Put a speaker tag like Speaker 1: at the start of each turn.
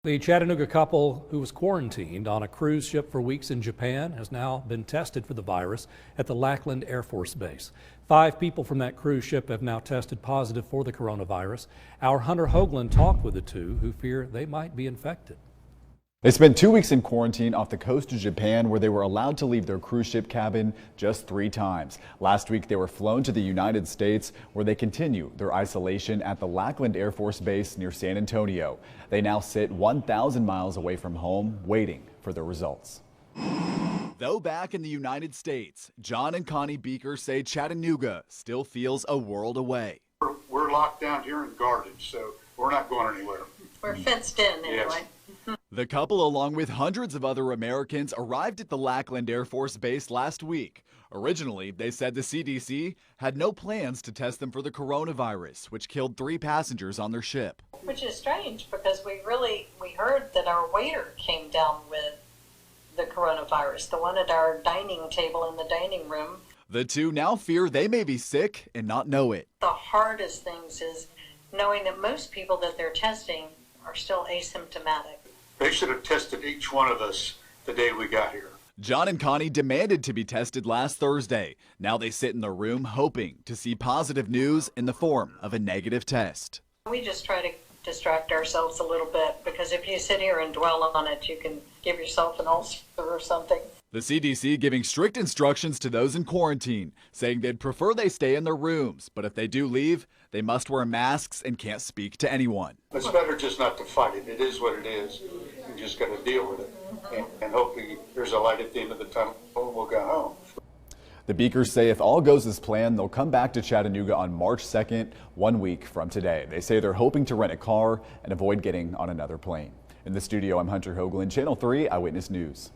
Speaker 1: The Chattanooga couple who was quarantined on a cruise ship for weeks in Japan has now been tested for the virus at the Lackland Air Force Base. 5 people from that cruise ship have now tested positive for the coronavirus. Our Hunter Hoagland talked with the two who fear they might be infected.
Speaker 2: They spent 2 weeks in quarantine off the coast of Japan, where they were allowed to leave their cruise ship cabin just 3 times. Last week, they were flown to the United States, where they continue their isolation at the Lackland Air Force Base near San Antonio. They now sit 1,000 miles away from home, waiting for their results. Though back in the United States, John and Connie Buecker say Chattanooga still feels a world away.
Speaker 3: We're locked down here and guarded, so we're not going anywhere.
Speaker 4: We're fenced in anyway.
Speaker 3: Yes.
Speaker 2: The couple, along with hundreds of other Americans, arrived at the Lackland Air Force Base last week. Originally, they said the CDC had no plans to test them for the coronavirus, which killed 3 passengers on their ship.
Speaker 4: Which is strange because we heard that our waiter came down with the coronavirus, the one at our dining table in the dining room.
Speaker 2: The two now fear they may be sick and not know it.
Speaker 4: The hardest things is knowing that most people that they're testing are still asymptomatic.
Speaker 3: They should have tested each one of us the day we got here.
Speaker 2: John and Connie demanded to be tested last Thursday. Now they sit in the room hoping to see positive news in the form of a negative test.
Speaker 4: We just try to distract ourselves a little bit because if you sit here and dwell on it, you can give yourself an ulcer or something.
Speaker 2: The CDC giving strict instructions to those in quarantine, saying they'd prefer they stay in their rooms, but if they do leave, they must wear masks and can't speak to anyone.
Speaker 3: It's better just not to fight it. It is what it is. You just got to deal with it. And hopefully there's a light at the end of the tunnel and we'll go home.
Speaker 2: The Bueckers say if all goes as planned, they'll come back to Chattanooga on March 2nd, 1 week from today. They say they're hoping to rent a car and avoid getting on another plane. In the studio, I'm Hunter Hoagland, Channel 3 Eyewitness News.